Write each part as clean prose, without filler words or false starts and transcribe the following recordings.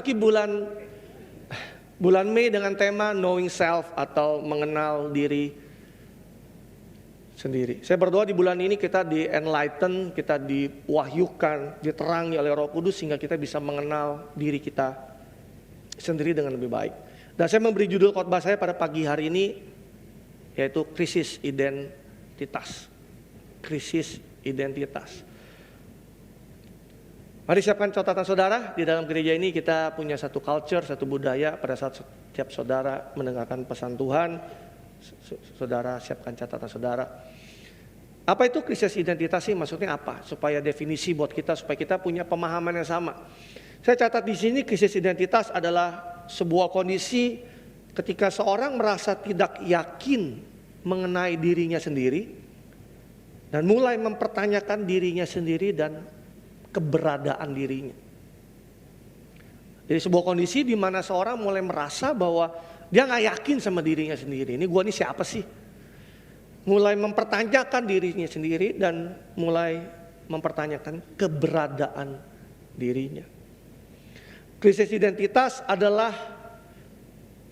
memasuki bulan Mei dengan tema Knowing Self atau mengenal diri sendiri. Saya berdoa di bulan ini kita di-enlighten, kita diwahyukan, diterangi oleh Roh Kudus sehingga kita bisa mengenal diri kita sendiri dengan lebih baik. Dan saya memberi judul khotbah saya pada pagi hari ini yaitu krisis identitas. Krisis identitas. Mari siapkan catatan saudara, di dalam gereja ini kita punya satu culture, satu budaya. Pada saat setiap saudara mendengarkan pesan Tuhan, saudara siapkan catatan saudara. Apa itu krisis identitas sih? Maksudnya apa? Supaya definisi buat kita, supaya kita punya pemahaman yang sama. Saya catat di sini krisis identitas adalah sebuah kondisi ketika seorang merasa tidak yakin mengenai dirinya sendiri dan mulai mempertanyakan dirinya sendiri dan keberadaan dirinya. Jadi sebuah kondisi di mana seorang mulai merasa bahwa dia nggak yakin sama dirinya sendiri. Ini gua nih siapa sih? Mulai mempertanyakan dirinya sendiri dan mulai mempertanyakan keberadaan dirinya. Krisis identitas adalah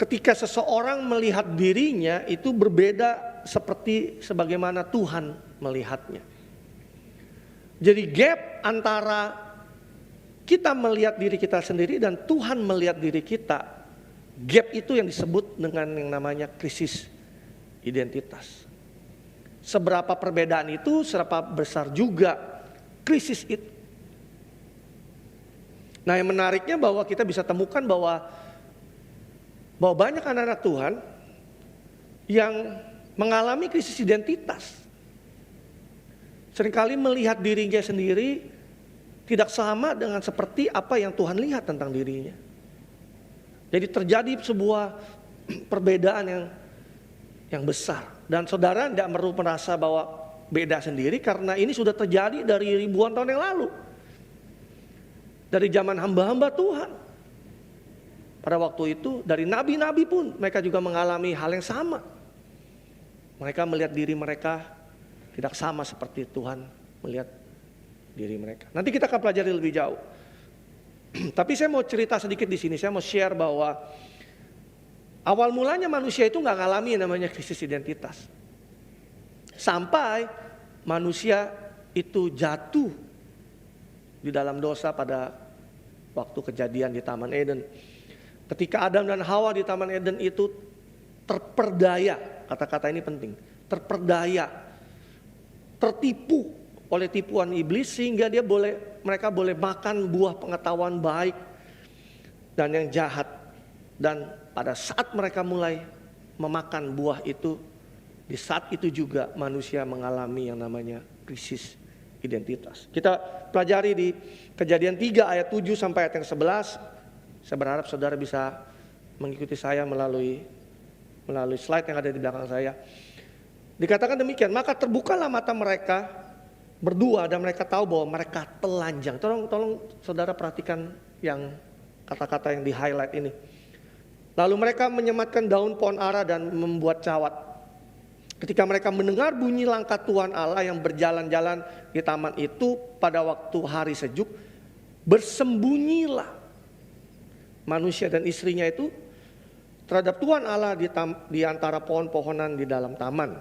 ketika seseorang melihat dirinya itu berbeda seperti sebagaimana Tuhan melihatnya. Jadi gap antara kita melihat diri kita sendiri dan Tuhan melihat diri kita, gap itu yang disebut dengan yang namanya krisis identitas. Seberapa perbedaan itu, seberapa besar juga krisis itu. Nah, yang menariknya bahwa kita bisa temukan bahwa banyak anak-anak Tuhan yang mengalami krisis identitas. Seringkali melihat dirinya sendiri tidak sama dengan seperti apa yang Tuhan lihat tentang dirinya. Jadi terjadi sebuah perbedaan yang besar. Dan saudara tidak perlu merasa bahwa beda sendiri karena ini sudah terjadi dari ribuan tahun yang lalu. Dari zaman hamba-hamba Tuhan. Pada waktu itu dari nabi-nabi pun mereka juga mengalami hal yang sama. Mereka melihat diri mereka tidak sama seperti Tuhan melihat diri mereka. Nanti kita akan pelajari lebih jauh. Tapi saya mau cerita sedikit di sini. Saya mau share bahwa awal mulanya manusia itu nggak ngalami namanya krisis identitas. Sampai manusia itu jatuh di dalam dosa pada waktu kejadian di Taman Eden. Ketika Adam dan Hawa di Taman Eden itu terperdaya, kata-kata ini penting, terperdaya, tertipu oleh tipuan iblis sehingga mereka boleh makan buah pengetahuan baik dan yang jahat. Dan pada saat mereka mulai memakan buah itu, di saat itu juga manusia mengalami yang namanya krisis identitas. Kita pelajari di Kejadian 3 ayat 7 sampai ayat yang 11. Saya berharap saudara bisa mengikuti saya melalui slide yang ada di belakang saya. Dikatakan demikian, maka terbukalah mata mereka berdua dan mereka tahu bahwa mereka telanjang. Tolong saudara perhatikan yang kata-kata yang di highlight ini. Lalu mereka menyematkan daun pohon ara dan membuat cawat. Ketika mereka mendengar bunyi langkah Tuhan Allah yang berjalan-jalan di taman itu pada waktu hari sejuk, bersembunyilah manusia dan istrinya itu terhadap Tuhan Allah di antara pohon-pohonan di dalam taman.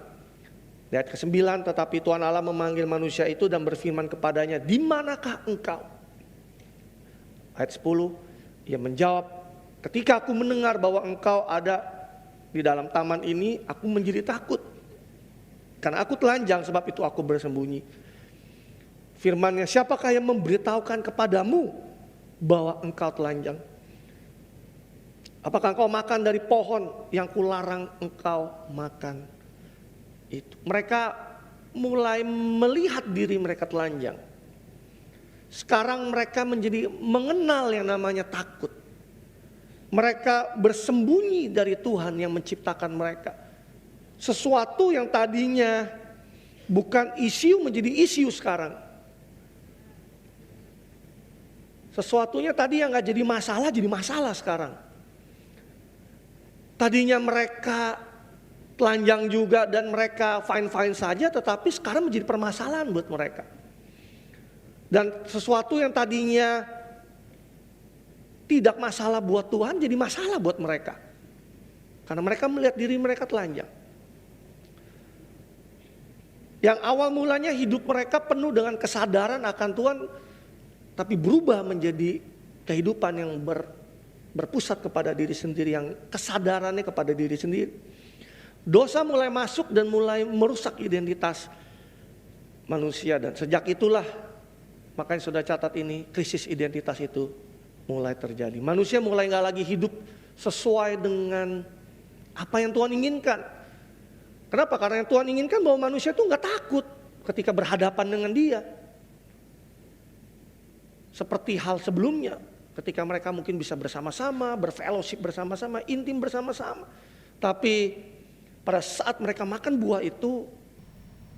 Di ayat ke-9, tetapi Tuhan Allah memanggil manusia itu dan berfirman kepadanya, di manakah engkau? Ayat 10, ia menjawab, ketika aku mendengar bahwa engkau ada di dalam taman ini, aku menjadi takut. Karena aku telanjang, sebab itu aku bersembunyi. Firman-Nya, siapakah yang memberitahukan kepadamu bahwa engkau telanjang? Apakah engkau makan dari pohon yang kularang engkau makan itu? Mereka mulai melihat diri mereka telanjang. Sekarang mereka menjadi mengenal yang namanya takut. Mereka bersembunyi dari Tuhan yang menciptakan mereka. Sesuatu yang tadinya bukan isu menjadi isu sekarang. Sesuatunya tadi yang gak jadi masalah sekarang. Tadinya mereka telanjang juga dan mereka fine-fine saja, tetapi sekarang menjadi permasalahan buat mereka. Dan sesuatu yang tadinya tidak masalah buat Tuhan jadi masalah buat mereka. Karena mereka melihat diri mereka telanjang. Yang awal mulanya hidup mereka penuh dengan kesadaran akan Tuhan, tapi berubah menjadi kehidupan yang berpusat kepada diri sendiri, yang kesadarannya kepada diri sendiri. Dosa mulai masuk dan mulai merusak identitas manusia, dan sejak itulah makanya sudah catat ini, krisis identitas itu mulai terjadi. Manusia mulai gak lagi hidup sesuai dengan apa yang Tuhan inginkan. Kenapa? Karena yang Tuhan inginkan bahwa manusia itu gak takut ketika berhadapan dengan Dia. Seperti hal sebelumnya, ketika mereka mungkin bisa bersama-sama, berfellowship bersama-sama, intim bersama-sama. Tapi pada saat mereka makan buah itu,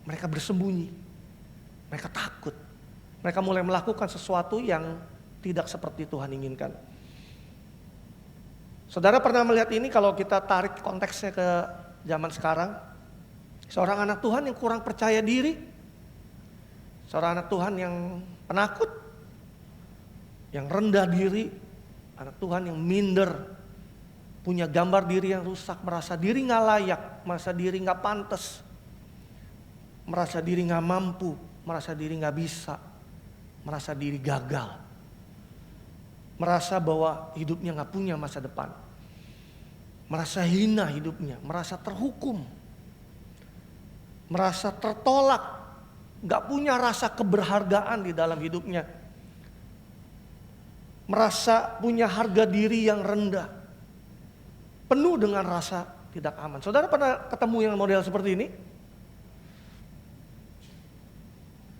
mereka bersembunyi, mereka takut. Mereka mulai melakukan sesuatu yang tidak seperti Tuhan inginkan. Saudara pernah melihat ini kalau kita tarik konteksnya ke zaman sekarang? Seorang anak Tuhan yang kurang percaya diri, seorang anak Tuhan yang penakut, yang rendah diri, anak Tuhan yang minder, punya gambar diri yang rusak, merasa diri gak layak, merasa diri gak pantas, merasa diri gak mampu, merasa diri gak bisa, merasa diri gagal, merasa bahwa hidupnya gak punya masa depan, merasa hina hidupnya, merasa terhukum, merasa tertolak, gak punya rasa keberhargaan di dalam hidupnya, merasa punya harga diri yang rendah, penuh dengan rasa tidak aman. Saudara pernah ketemu yang model seperti ini?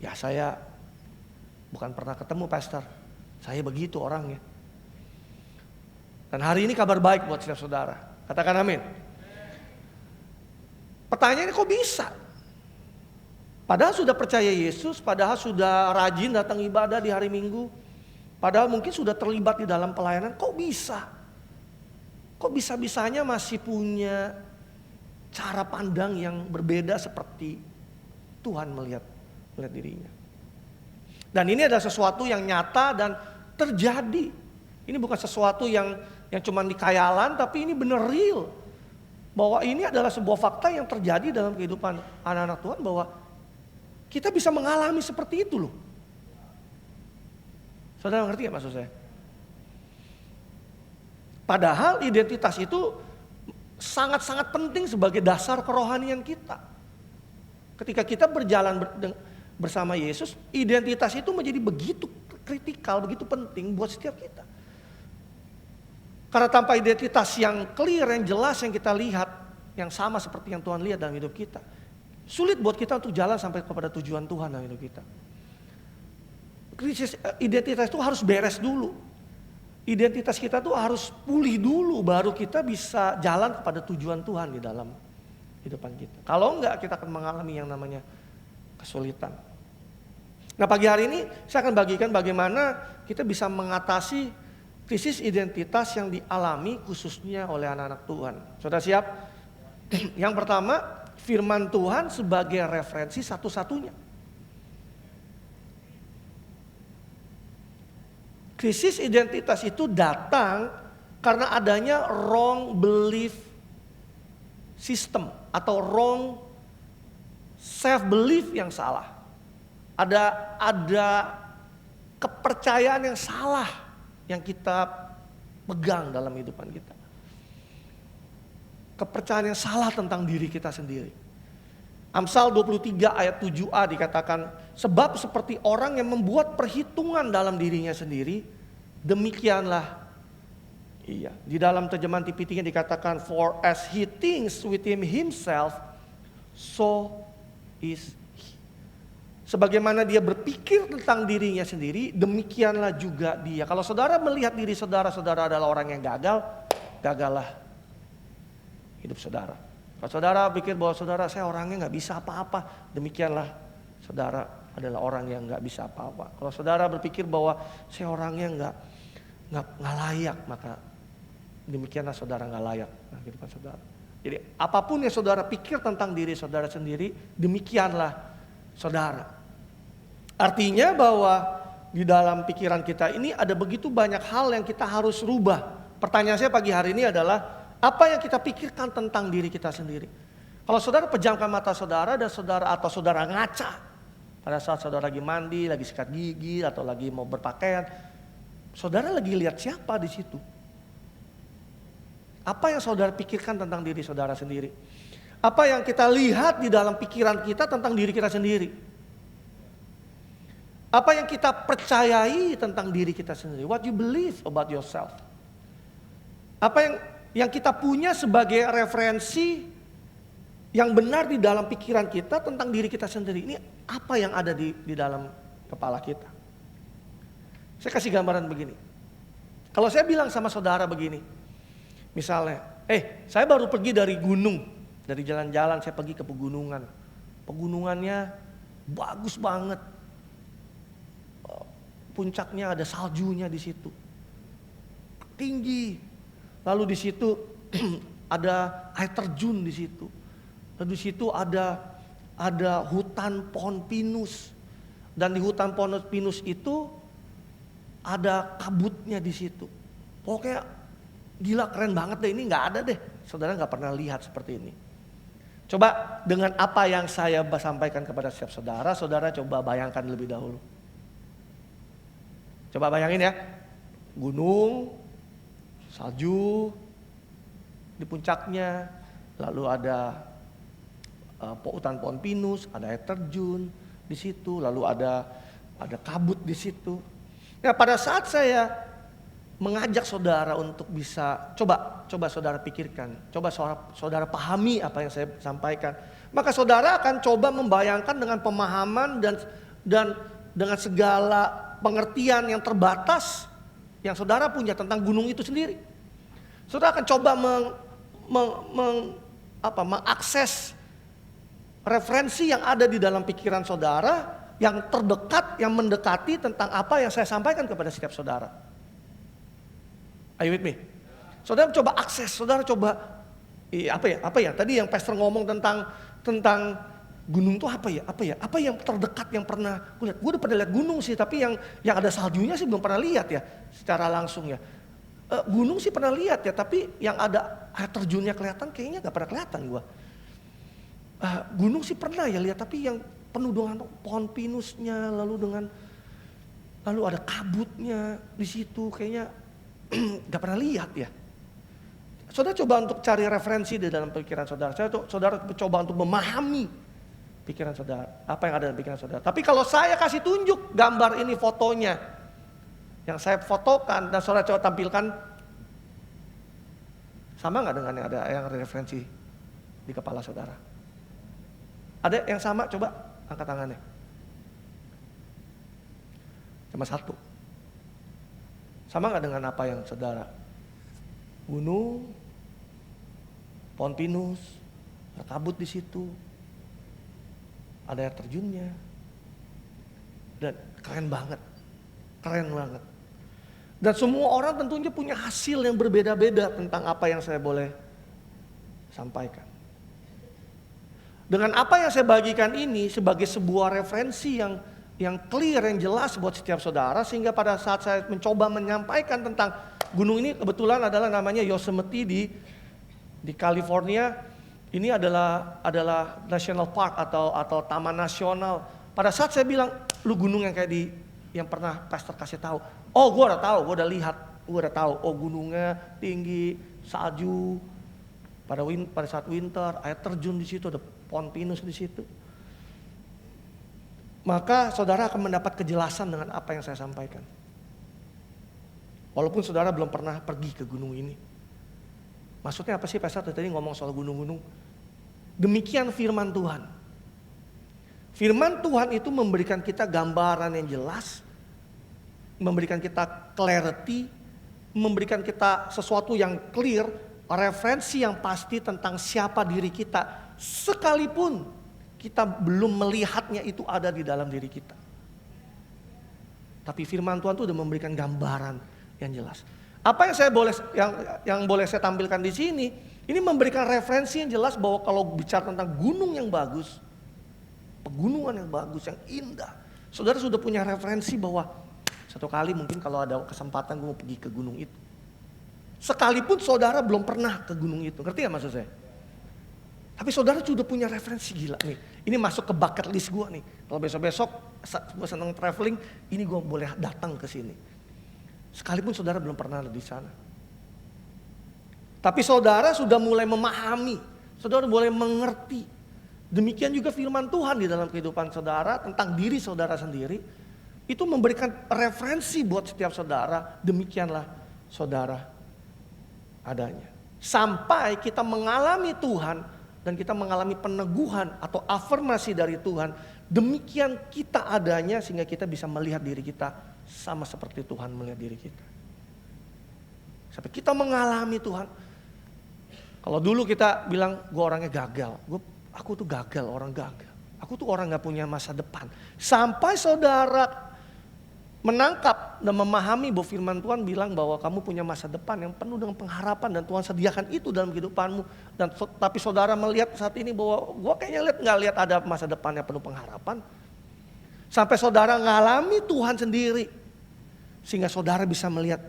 Ya, saya bukan pernah ketemu, pastor. Saya begitu orangnya. Dan hari ini kabar baik buat setiap saudara. Katakan amin. Pertanyaannya, kok bisa? Padahal sudah percaya Yesus, padahal sudah rajin datang ibadah di hari Minggu, padahal mungkin sudah terlibat di dalam pelayanan, kok bisa? Kok bisa-bisanya masih punya cara pandang yang berbeda seperti Tuhan melihat dirinya. Dan ini adalah sesuatu yang nyata dan terjadi. Ini bukan sesuatu yang cuma di khayalan, tapi ini benar real. Bahwa ini adalah sebuah fakta yang terjadi dalam kehidupan anak-anak Tuhan, bahwa kita bisa mengalami seperti itu loh. Saudara ngerti gak maksud saya? Padahal identitas itu sangat-sangat penting sebagai dasar kerohanian kita. Ketika kita berjalan bersama Yesus, identitas itu menjadi begitu kritikal, begitu penting buat setiap kita. Karena tanpa identitas yang clear, yang jelas, yang kita lihat, yang sama seperti yang Tuhan lihat dalam hidup kita, sulit buat kita untuk jalan sampai kepada tujuan Tuhan dalam hidup kita. Krisis identitas itu harus beres dulu. Identitas kita tuh harus pulih dulu, baru kita bisa jalan kepada tujuan Tuhan di dalam kehidupan kita. Kalau enggak, kita akan mengalami yang namanya kesulitan. Nah, pagi hari ini saya akan bagikan bagaimana kita bisa mengatasi krisis identitas yang dialami khususnya oleh anak-anak Tuhan. Sudah siap? Yang pertama, firman Tuhan sebagai referensi satu-satunya. Krisis identitas itu datang karena adanya wrong belief system atau wrong self belief yang salah. Ada kepercayaan yang salah yang kita pegang dalam kehidupan kita. Kepercayaan yang salah tentang diri kita sendiri. Amsal 23 ayat 7a dikatakan, sebab seperti orang yang membuat perhitungan dalam dirinya sendiri, demikianlah ia. Di dalam terjemahan TPT dikatakan, for as he thinks within himself, so is he. Sebagaimana dia berpikir tentang dirinya sendiri, demikianlah juga dia. Kalau saudara melihat diri saudara adalah orang yang gagal, gagallah hidup saudara. Kalau saudara pikir bahwa saudara, saya orangnya gak bisa apa-apa, demikianlah saudara adalah orang yang gak bisa apa-apa. Kalau saudara berpikir bahwa saya orangnya gak layak, maka demikianlah saudara gak layak nah, kehidupan saudara. Jadi apapun yang saudara pikir tentang diri saudara sendiri, demikianlah saudara. Artinya bahwa di dalam pikiran kita ini ada begitu banyak hal yang kita harus rubah. Pertanyaan saya pagi hari ini adalah, apa yang kita pikirkan tentang diri kita sendiri? Kalau saudara pejamkan mata saudara dan saudara ngaca pada saat saudara lagi mandi, lagi sikat gigi atau lagi mau berpakaian, saudara lagi lihat siapa di situ? Apa yang saudara pikirkan tentang diri saudara sendiri? Apa yang kita lihat di dalam pikiran kita tentang diri kita sendiri? Apa yang kita percayai tentang diri kita sendiri? What you believe about yourself? Apa yang kita punya sebagai referensi yang benar di dalam pikiran kita tentang diri kita sendiri? Ini apa yang ada di dalam kepala kita? Saya kasih gambaran begini. Kalau saya bilang sama saudara begini, misalnya, saya baru pergi dari gunung, dari jalan-jalan saya pergi ke pegunungan. Pegunungannya bagus banget. Puncaknya ada saljunya di situ, tinggi. Lalu di situ ada air terjun di situ. Lalu di situ ada hutan pohon pinus, dan di hutan pohon pinus itu ada kabutnya di situ. Pokoknya gila, keren banget deh. Ini nggak ada deh, saudara nggak pernah lihat seperti ini. Coba dengan apa yang saya sampaikan kepada setiap saudara, saudara coba bayangkan lebih dahulu. Coba bayangin ya, gunung, salju di puncaknya, lalu ada hutan pohon pinus, ada air terjun di situ, lalu ada kabut di situ. Nah, pada saat saya mengajak saudara untuk bisa coba saudara pikirkan, coba saudara pahami apa yang saya sampaikan, maka saudara akan coba membayangkan dengan pemahaman dan dengan segala pengertian yang terbatas yang saudara punya tentang gunung itu sendiri. Saudara akan coba mengakses referensi yang ada di dalam pikiran saudara yang terdekat, yang mendekati tentang apa yang saya sampaikan kepada setiap saudara. Are you with me? Saudara coba akses, saudara coba apa ya? Tadi yang pastor ngomong tentang gunung itu apa ya? Apa yang terdekat yang pernah gue lihat? Gue udah pernah lihat gunung sih, tapi yang ada saljunya sih belum pernah lihat ya secara langsung ya. Gunung sih pernah lihat ya, tapi yang ada air terjunnya kelihatan kayaknya gak pernah kelihatan gue. Gunung sih pernah ya lihat, tapi yang penuh dengan pohon pinusnya, lalu ada kabutnya di situ, kayaknya gak pernah lihat ya. Saudara coba untuk cari referensi di dalam pikiran saudara. Saudara coba untuk memahami pikiran saudara, apa yang ada dalam pikiran saudara. Tapi kalau saya kasih tunjuk gambar ini fotonya, yang saya fotokan dan saudara coba tampilkan, sama nggak dengan yang referensi di kepala saudara? Ada yang sama? Coba angkat tangannya. Cuma satu. Sama nggak dengan apa yang saudara? Gunung, pohon pinus, kabut di situ. Ada air terjunnya, dan keren banget. Dan semua orang tentunya punya hasil yang berbeda-beda tentang apa yang saya boleh sampaikan. Dengan apa yang saya bagikan ini sebagai sebuah referensi yang clear, yang jelas buat setiap saudara, sehingga pada saat saya mencoba menyampaikan tentang gunung ini, kebetulan adalah namanya Yosemite di California. Ini adalah national park atau taman nasional. Pada saat saya bilang, lu gunung yang kayak yang pernah pastor kasih tahu. Oh, gue udah tahu, gue udah lihat, gue udah tahu. Oh, gunungnya tinggi, salju. Pada saat winter, air terjun di situ, ada pohon pinus di situ. Maka saudara akan mendapat kejelasan dengan apa yang saya sampaikan. Walaupun saudara belum pernah pergi ke gunung ini. Maksudnya apa sih pastor tadi ngomong soal gunung-gunung? Demikian firman Tuhan. Firman Tuhan itu memberikan kita gambaran yang jelas, memberikan kita clarity, memberikan kita sesuatu yang clear, referensi yang pasti tentang siapa diri kita, sekalipun kita belum melihatnya itu ada di dalam diri kita. Tapi firman Tuhan itu sudah memberikan gambaran yang jelas. Apa yang boleh saya tampilkan di sini, ini memberikan referensi yang jelas bahwa kalau bicara tentang gunung yang bagus, pegunungan yang bagus, yang indah, saudara sudah punya referensi bahwa Satu kali mungkin kalau ada kesempatan gue mau pergi ke gunung itu. Sekalipun saudara belum pernah ke gunung itu. Ngerti gak maksud saya? Tapi saudara sudah punya referensi gila nih. Ini masuk ke bucket list gue nih. Kalau besok-besok gue seneng traveling, ini gue boleh datang ke sini. Sekalipun saudara belum pernah ada di sana. Tapi saudara sudah mulai memahami. Saudara mulai mengerti. Demikian juga firman Tuhan di dalam kehidupan saudara tentang diri saudara sendiri. Itu memberikan referensi buat setiap saudara. Demikianlah saudara adanya. Sampai kita mengalami Tuhan dan kita mengalami peneguhan atau afirmasi dari Tuhan. Demikian kita adanya sehingga kita bisa melihat diri kita sama seperti Tuhan melihat diri kita. Sampai kita mengalami Tuhan. Kalau dulu kita bilang gue orangnya gagal. Aku tuh gagal, orang gagal. Aku tuh orang gak punya masa depan. Sampai saudara menangkap dan memahami bahwa firman Tuhan bilang bahwa kamu punya masa depan yang penuh dengan pengharapan dan Tuhan sediakan itu dalam kehidupanmu. Tapi saudara melihat saat ini bahwa gue kayaknya nggak lihat ada masa depan yang penuh pengharapan. Sampai saudara ngalami Tuhan sendiri. Sehingga saudara bisa melihat,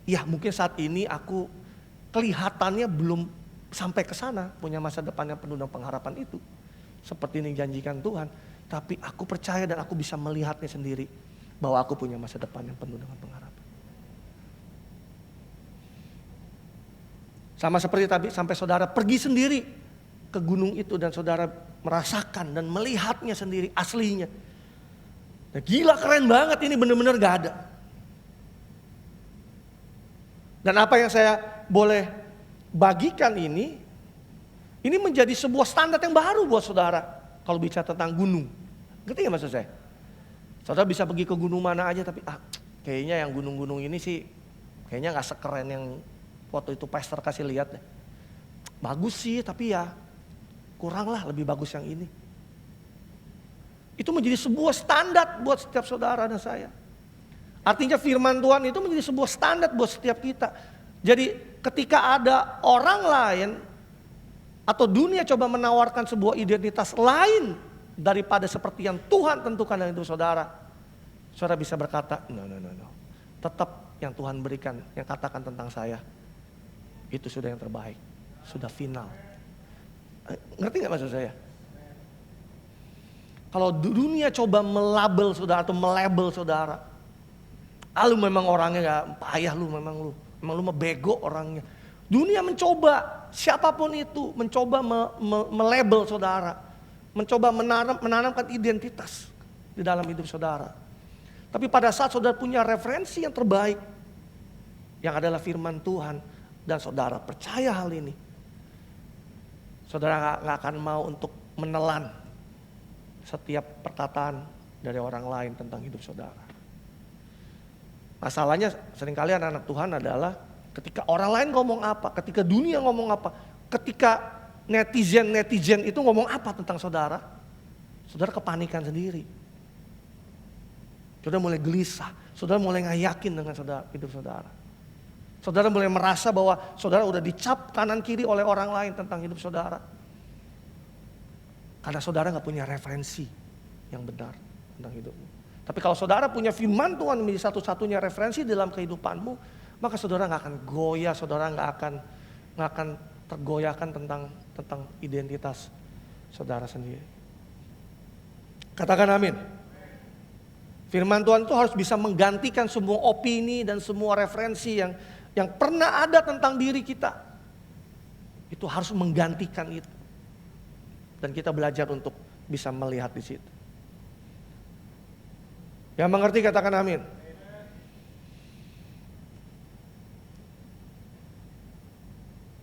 ya mungkin saat ini aku kelihatannya belum sampai ke sana punya masa depan yang penuh dengan pengharapan itu. Seperti ini dijanjikan Tuhan. Tapi aku percaya dan aku bisa melihatnya sendiri. Bahwa aku punya masa depan yang penuh dengan pengharapan. Sama seperti tadi sampai saudara pergi sendiri ke gunung itu dan saudara merasakan dan melihatnya sendiri aslinya. Nah, gila keren banget ini benar-benar gak ada. Dan apa yang saya boleh bagikan ini menjadi sebuah standar yang baru buat saudara. Kalau bicara tentang gunung. Ngerti gak maksud saya? Saudara bisa pergi ke gunung mana aja tapi kayaknya yang gunung-gunung ini sih kayaknya gak sekeren yang waktu itu pastor kasih lihat deh. Bagus sih tapi ya kurang lah, lebih bagus yang ini. Itu menjadi sebuah standar buat setiap saudara dan saya. Artinya firman Tuhan itu menjadi sebuah standar buat setiap kita. Jadi ketika ada orang lain atau dunia coba menawarkan sebuah identitas lain daripada seperti yang Tuhan tentukan dalam hidup saudara, saudara bisa berkata, no. Tetap yang Tuhan berikan, yang katakan tentang saya, itu sudah yang terbaik, sudah final. Ngerti gak maksud saya? Kalau dunia coba melabel saudara atau melabel saudara, lu memang orangnya gak payah, memang lu mah bego orangnya. Dunia mencoba, siapapun itu, mencoba melabel saudara. Mencoba menanamkan identitas di dalam hidup saudara. Tapi pada saat saudara punya referensi yang terbaik, yang adalah firman Tuhan, dan saudara percaya hal ini, saudara gak akan mau untuk menelan setiap perkataan dari orang lain tentang hidup saudara. Masalahnya seringkali anak-anak Tuhan adalah ketika orang lain ngomong apa, ketika dunia ngomong apa, ketika netizen itu ngomong apa tentang saudara, saudara kepanikan sendiri. Saudara mulai gelisah, saudara mulai gak yakin dengan hidup saudara. Saudara mulai merasa bahwa saudara udah dicap kanan kiri oleh orang lain tentang hidup saudara. Karena saudara gak punya referensi yang benar tentang hidupmu. Tapi kalau saudara punya firman Tuhan menjadi satu-satunya referensi dalam kehidupanmu, maka saudara gak akan goyah, saudara gak akan tergoyahkan tentang identitas saudara sendiri. Katakan amin. Firman Tuhan itu harus bisa menggantikan semua opini dan semua referensi yang pernah ada tentang diri kita. Itu harus menggantikan itu. Dan kita belajar untuk bisa melihat di situ. Yang mengerti katakan amin.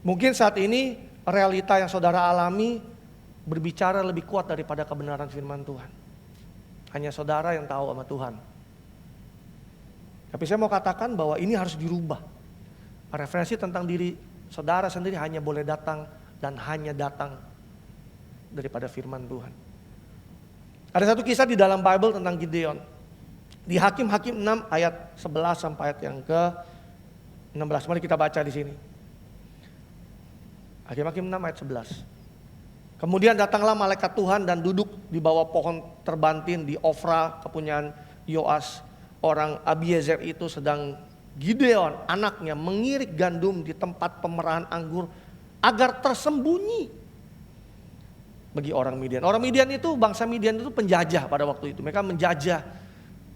Mungkin saat ini realita yang saudara alami berbicara lebih kuat daripada kebenaran firman Tuhan. Hanya saudara yang tahu sama Tuhan. Tapi saya mau katakan bahwa ini harus dirubah. Referensi tentang diri saudara sendiri hanya boleh datang dan hanya datang daripada firman Tuhan. Ada satu kisah di dalam Bible tentang Gideon. Di Hakim-Hakim 6 ayat 11 sampai ayat yang ke-16. Mari kita baca di sini. Hakim-Hakim 6 ayat 11. Kemudian datanglah malaikat Tuhan dan duduk di bawah pohon terbantin di Ofra kepunyaan Yoas orang Abiezer itu sedang Gideon anaknya mengirik gandum di tempat pemerahan anggur agar tersembunyi bagi orang Midian. Orang Midian itu, bangsa Midian itu penjajah pada waktu itu. Mereka menjajah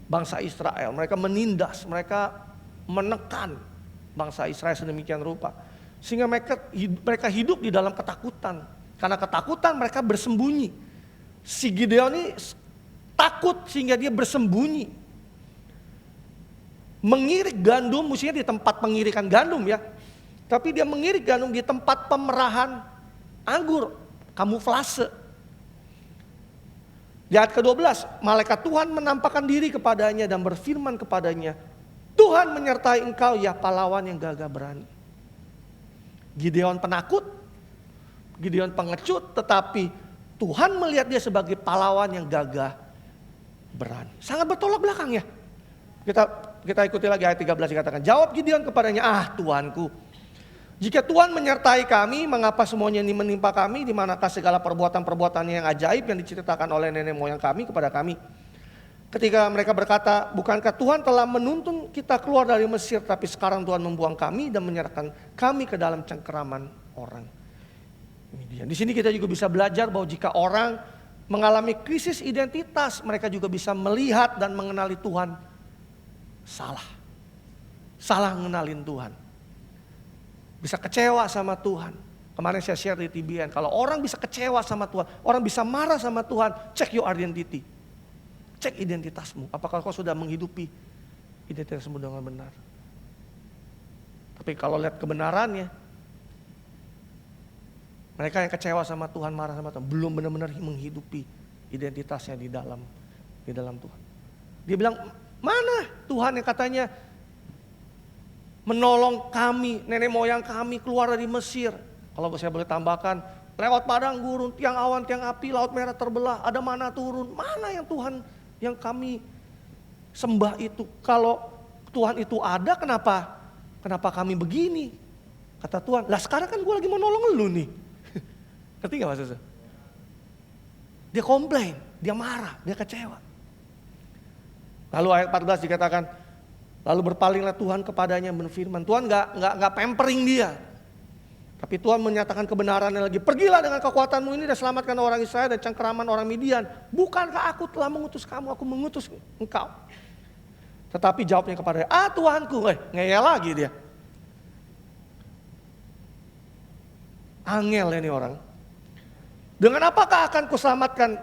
bangsa Israel, mereka menindas, mereka menekan bangsa Israel sedemikian rupa. Sehingga mereka hidup di dalam ketakutan. Karena ketakutan mereka bersembunyi. Si Gideon ini takut sehingga dia bersembunyi. Mengirik gandum, mestinya di tempat pengirikan gandum ya. Tapi dia mengirik gandum di tempat pemerahan anggur, kamuflase. Di ayat ke-12, malaikat Tuhan menampakkan diri kepadanya dan berfirman kepadanya, Tuhan menyertai engkau ya pahlawan yang gagah berani. Gideon penakut, Gideon pengecut, tetapi Tuhan melihat dia sebagai pahlawan yang gagah berani. Sangat bertolak belakang ya. Kita ikuti lagi ayat 13 dikatakan, jawab Gideon kepadanya, Tuanku, jika Tuhan menyertai kami, mengapa semuanya ini menimpa kami? Di manakah segala perbuatan-perbuatannya yang ajaib yang diceritakan oleh nenek moyang kami kepada kami? Ketika mereka berkata, bukankah Tuhan telah menuntun kita keluar dari Mesir, tapi sekarang Tuhan membuang kami dan menyerahkan kami ke dalam cengkeraman orang Midian. Di sini kita juga bisa belajar bahwa jika orang mengalami krisis identitas, mereka juga bisa melihat dan mengenali Tuhan salah mengenalin Tuhan. Bisa kecewa sama Tuhan. Kemarin saya share di TBN, kalau orang bisa kecewa sama Tuhan, orang bisa marah sama Tuhan, check your identity. Cek identitasmu, apakah kau sudah menghidupi identitasmu dengan benar. Tapi kalau lihat kebenarannya, mereka yang kecewa sama Tuhan, marah sama Tuhan, belum benar-benar menghidupi identitasnya di dalam Tuhan. Dia bilang, mana Tuhan yang katanya menolong kami, nenek moyang kami keluar dari Mesir. Kalau saya boleh tambahkan, lewat padang gurun, tiang awan, tiang api, laut merah terbelah, ada mana turun. Mana yang Tuhan yang kami sembah itu? Kalau Tuhan itu ada, kenapa kami begini? Kata Tuhan, lah sekarang kan gue lagi mau nolong lu nih. Ngerti gak maksudnya? Dia komplain, dia marah, dia kecewa. Lalu ayat 14 dikatakan, lalu berpalinglah Tuhan kepadanya berfirman. Tuhan gak pampering dia. Tapi Tuhan menyatakan kebenarannya lagi. Pergilah dengan kekuatanmu ini dan selamatkan orang Israel dan cengkeraman orang Midian. Bukankah aku telah mengutus kamu, aku mengutus engkau. Tetapi jawabnya kepadanya, Tuhanku. Ngeyel lagi dia. Angel ini orang. Dengan apakah akan kuselamatkan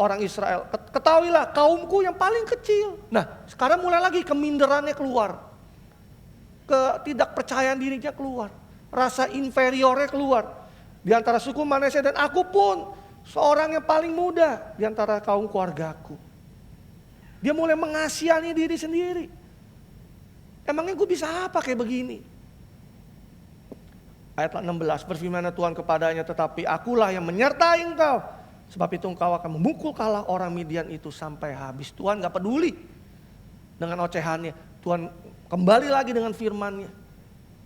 orang Israel? Ketahuilah kaumku yang paling kecil. Nah sekarang mulai lagi keminderannya keluar. Ketidakpercayaan dirinya keluar. Rasa inferiornya keluar. Di antara suku Manase dan aku pun seorang yang paling muda di antara kaum keluargaku. Dia mulai mengasihani diri sendiri. Emangnya gue bisa apa kayak begini? Ayat 16, berfirman Tuhan kepadanya, tetapi akulah yang menyertai engkau. Sebab itu engkau akan memukul kalah orang Midian itu sampai habis. Tuhan gak peduli dengan ocehannya. Tuhan kembali lagi dengan firman-Nya.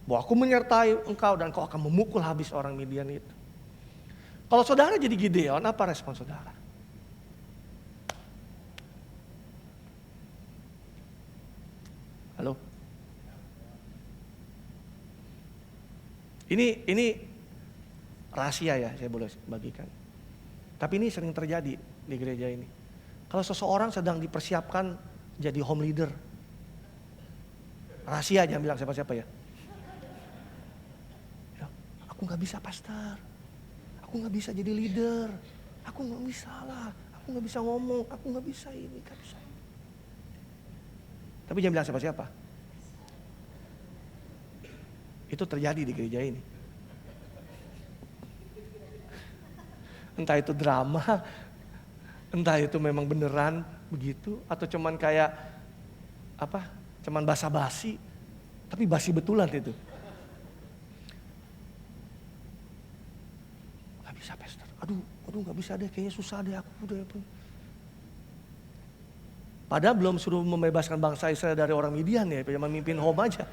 Bahwa aku menyertai engkau dan kau akan memukul habis orang Midian itu. Kalau saudara jadi Gideon, apa respon saudara? Halo? Ini rahasia ya, saya boleh bagikan. Tapi ini sering terjadi di gereja ini. Kalau seseorang sedang dipersiapkan jadi home leader. Rahasia, jangan bilang siapa-siapa ya. Aku gak bisa pastor. Aku gak bisa jadi leader. Aku gak bisa lah. Aku gak bisa ngomong. Aku gak bisa ini, gak bisa. Tapi jangan bilang siapa-siapa. Itu terjadi di gereja ini. Entah itu drama, entah itu memang beneran begitu, atau cuman kayak cuman basa-basi, tapi basi betulan itu. Gak bisa pastor, aduh gak bisa deh, kayaknya susah deh aku deh. Padahal belum suruh membebaskan bangsa Israel dari orang Midian ya, cuma memimpin home aja.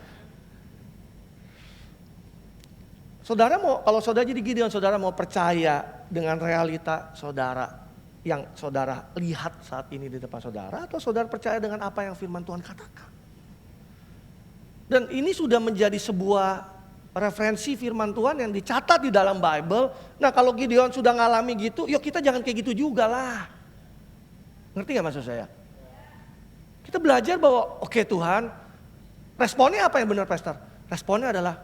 Saudara kalau saudara jadi Gideon, saudara mau percaya dengan realita saudara yang saudara lihat saat ini di depan saudara, atau saudara percaya dengan apa yang firman Tuhan katakan? Dan ini sudah menjadi sebuah referensi firman Tuhan yang dicatat di dalam Bible. Nah, kalau Gideon sudah ngalami gitu, yuk kita jangan kayak gitu juga lah. Ngerti gak maksud saya? Kita belajar bahwa oke Tuhan, responnya apa yang benar Pastor? Responnya adalah,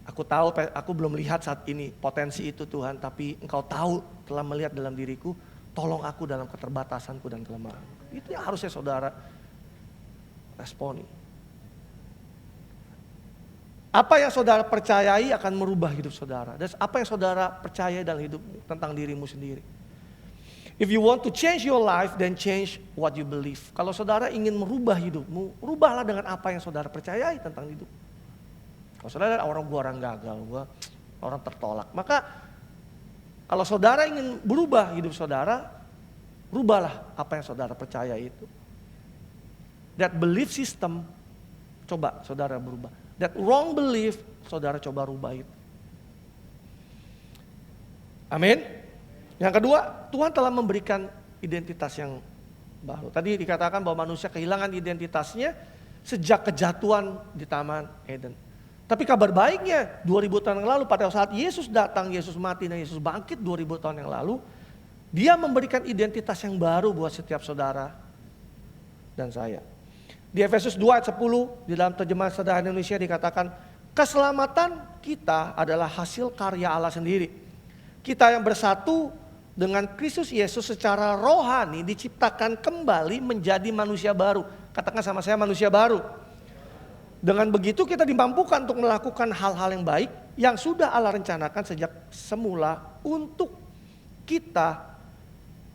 aku tahu aku belum lihat saat ini potensi itu Tuhan, tapi Engkau tahu telah melihat dalam diriku, tolong aku dalam keterbatasanku dan kelemahan. Itu yang harusnya saudara responi. Apa yang saudara percayai akan merubah hidup saudara. Dan apa yang saudara percaya dalam hidup tentang dirimu sendiri. If you want to change your life, then change what you believe. Kalau saudara ingin merubah hidupmu, rubahlah dengan apa yang saudara percayai tentang hidup. Kalau saudara orang gagal, orang tertolak. Maka kalau saudara ingin berubah hidup saudara, rubahlah apa yang saudara percaya itu. That belief system, coba saudara berubah. That wrong belief, saudara coba rubah itu. Amin. Yang kedua, Tuhan telah memberikan identitas yang baru. Tadi dikatakan bahwa manusia kehilangan identitasnya sejak kejatuhan di Taman Eden. Tapi kabar baiknya 2000 tahun yang lalu pada saat Yesus datang, Yesus mati dan Yesus bangkit 2000 tahun yang lalu, Dia memberikan identitas yang baru buat setiap saudara dan saya. Di Efesus 2 ayat 10 di dalam terjemahan sederhana Indonesia dikatakan, keselamatan kita adalah hasil karya Allah sendiri. Kita yang bersatu dengan Kristus Yesus secara rohani diciptakan kembali menjadi manusia baru. Katakan sama saya, manusia baru. Dengan begitu kita dimampukan untuk melakukan hal-hal yang baik yang sudah Allah rencanakan sejak semula untuk kita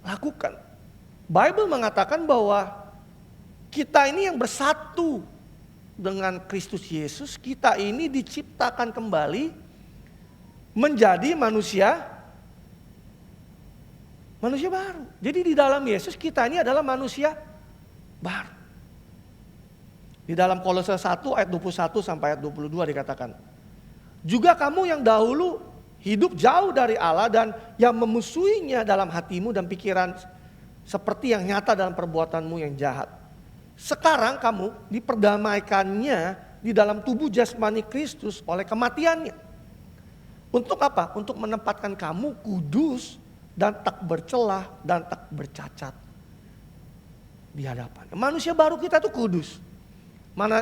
lakukan. Bible mengatakan bahwa kita ini yang bersatu dengan Kristus Yesus, kita ini diciptakan kembali menjadi manusia baru. Jadi di dalam Yesus kita ini adalah manusia baru. Di dalam Kolose 1 ayat 21 sampai ayat 22 dikatakan, juga kamu yang dahulu hidup jauh dari Allah dan yang memusuhinya dalam hatimu dan pikiran seperti yang nyata dalam perbuatanmu yang jahat. Sekarang kamu diperdamaikannya di dalam tubuh jasmani Kristus oleh kematiannya. Untuk apa? Untuk menempatkan kamu kudus dan tak bercelah dan tak bercacat di hadapan. Manusia baru kita itu kudus.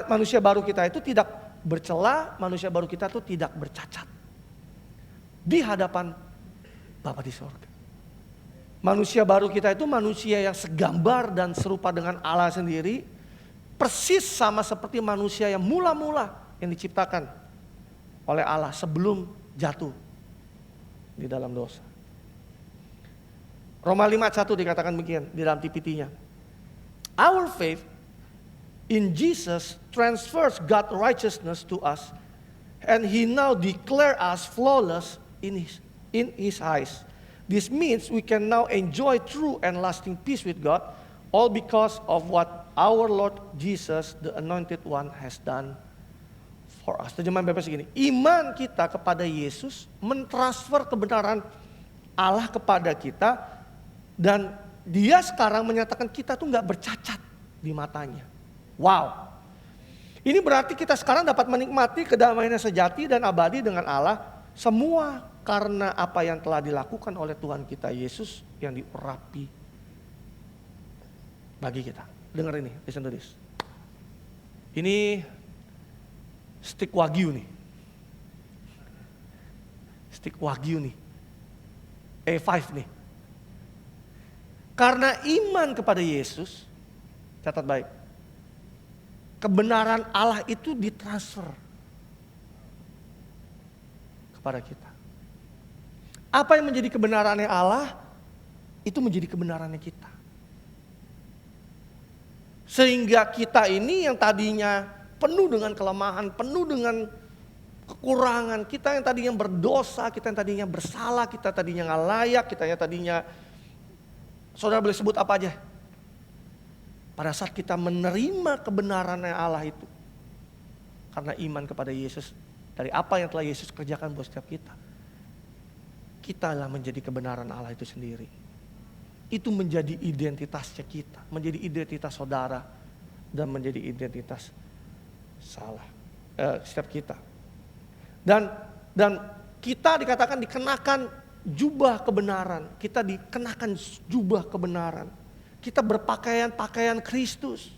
Manusia baru kita itu tidak bercelah, manusia baru kita itu tidak bercacat di hadapan Bapa di sorga. Manusia baru kita itu manusia yang segambar dan serupa dengan Allah sendiri. Persis sama seperti manusia yang mula-mula yang diciptakan oleh Allah sebelum jatuh di dalam dosa. Roma 5:1 dikatakan begini di dalam TPT-nya. Our faith in Jesus transfers God's righteousness to us, and He now declares us flawless in His eyes. This means we can now enjoy true and lasting peace with God, all because of what our Lord Jesus, the Anointed One, has done for us. Terjemahan bebas segini, iman kita kepada Yesus mentransfer kebenaran Allah kepada kita, dan Dia sekarang menyatakan kita tuh gak bercacat di matanya. Wow. Ini berarti kita sekarang dapat menikmati kedamaian sejati dan abadi dengan Allah, semua karena apa yang telah dilakukan oleh Tuhan kita Yesus yang diurapi bagi kita. Dengar ini, listen to this. Ini steak wagyu nih. Steak wagyu nih. A5 nih. Karena iman kepada Yesus, catat baik. Kebenaran Allah itu ditransfer kepada kita. Apa yang menjadi kebenarannya Allah, itu menjadi kebenarannya kita. Sehingga kita ini yang tadinya penuh dengan kelemahan, penuh dengan kekurangan, kita yang tadinya berdosa, kita yang tadinya bersalah, kita tadinya gak layak, kita yang tadinya, saudara boleh sebut apa aja. Pada saat kita menerima kebenarannya Allah itu, karena iman kepada Yesus, dari apa yang telah Yesus kerjakan buat setiap kita, kita lah menjadi kebenaran Allah itu sendiri. itu menjadi identitasnya kita, menjadi identitas saudara, dan menjadi identitas setiap kita. Dan kita dikatakan dikenakan jubah kebenaran, kita dikenakan jubah kebenaran, kita berpakaian pakaian Kristus.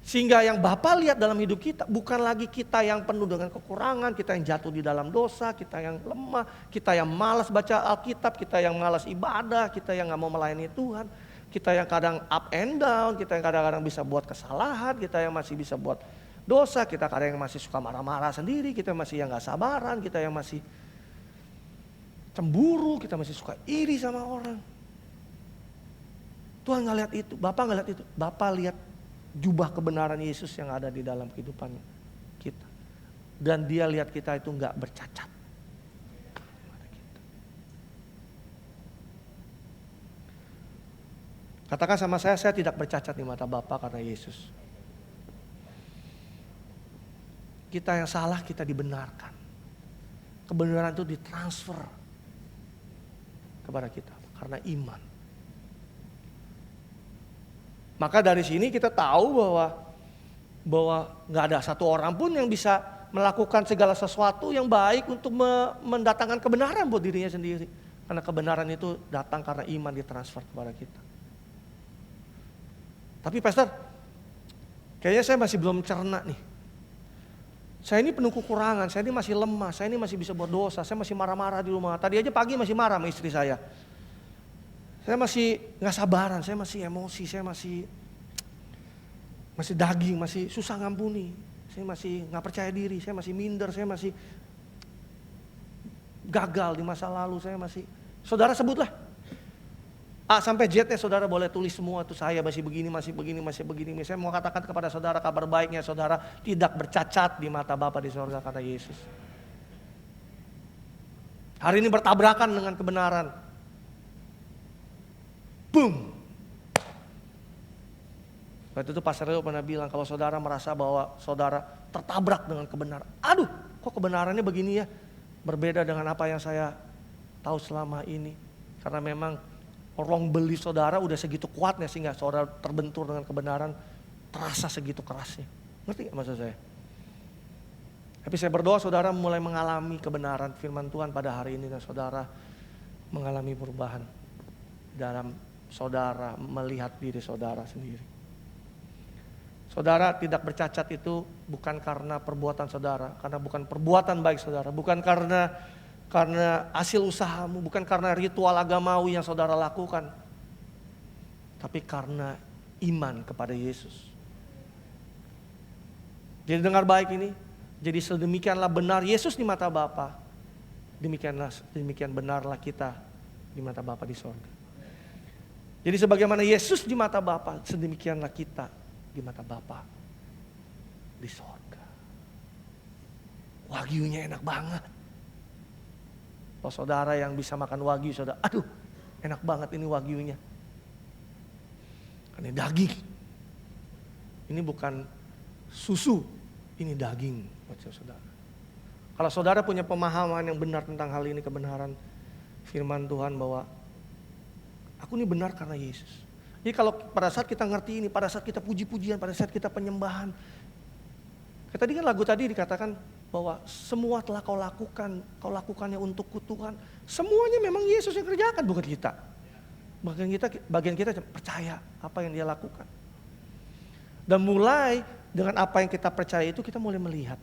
Sehingga yang Bapa lihat dalam hidup kita bukan lagi kita yang penuh dengan kekurangan, kita yang jatuh di dalam dosa, kita yang lemah, kita yang malas baca Alkitab, kita yang malas ibadah, kita yang gak mau melayani Tuhan, kita yang kadang up and down, kita yang kadang-kadang bisa buat kesalahan, kita yang masih bisa buat dosa, kita kadang yang masih suka marah-marah sendiri, kita masih yang gak sabaran, kita yang masih cemburu, kita masih suka iri sama orang. Tuhan gak lihat itu, Bapak gak lihat itu, Bapak lihat jubah kebenaran Yesus yang ada di dalam kehidupan kita. Dan dia lihat kita itu gak bercacat. Katakan sama saya tidak bercacat di mata Bapa karena Yesus. Kita yang salah kita dibenarkan. Kebenaran itu ditransfer kepada kita karena iman. Maka dari sini kita tahu bahwa nggak ada satu orang pun yang bisa melakukan segala sesuatu yang baik untuk mendatangkan kebenaran buat dirinya sendiri. Karena kebenaran itu datang karena iman ditransfer kepada kita. Tapi Pastor, kayaknya saya masih belum cerna nih. Saya ini penuh kekurangan, saya ini masih lemah, saya ini masih bisa buat dosa, saya masih marah-marah di rumah. Tadi aja pagi masih marah sama istri saya. Saya masih gak sabaran, saya masih emosi, saya masih daging, masih susah ngampuni. Saya masih gak percaya diri, saya masih minder, saya masih gagal di masa lalu, saya masih... Saudara sebutlah. A sampai Z-nya saudara boleh tulis semua tuh, saya masih begini, masih begini, masih begini. Saya mau katakan kepada saudara kabar baiknya, saudara tidak bercacat di mata Bapa di sorga kata Yesus. Hari ini bertabrakan dengan kebenaran. Boom. Waktu itu Pastor Leo pernah bilang kalau saudara merasa bahwa saudara tertabrak dengan kebenaran. Aduh, kok kebenarannya begini ya? Berbeda dengan apa yang saya tahu selama ini. Karena memang wrong belief saudara udah segitu kuatnya sehingga saudara terbentur dengan kebenaran terasa segitu kerasnya. Ngerti gak maksud saya? Tapi saya berdoa saudara mulai mengalami kebenaran firman Tuhan pada hari ini dan saudara mengalami perubahan dalam saudara melihat diri saudara sendiri. Saudara tidak bercacat itu bukan karena perbuatan saudara, karena bukan perbuatan baik saudara, bukan karena hasil usahamu, bukan karena ritual agamawi yang saudara lakukan, tapi karena iman kepada Yesus. Jadi dengar baik ini, jadi sedemikianlah benar Yesus di mata Bapa, demikian benarlah kita di mata Bapa di sorga. Jadi sebagaimana Yesus di mata Bapa, sedemikianlah kita di mata Bapa di sorga. Wagyunya enak banget. Kalau saudara yang bisa makan wagyu, saudara, aduh enak banget ini wagyunya. Ini daging. Ini bukan susu, ini daging buat saudara. Kalau saudara punya pemahaman yang benar tentang hal ini, kebenaran firman Tuhan bahwa aku ini benar karena Yesus. Jadi kalau pada saat kita ngerti ini, pada saat kita puji-pujian, pada saat kita penyembahan. Tadi kan lagu tadi dikatakan bahwa semua telah kau lakukannya untukku Tuhan. Semuanya memang Yesus yang kerjakan, bukan kita. Bagian kita percaya apa yang dia lakukan. Dan mulai dengan apa yang kita percaya itu kita mulai melihat.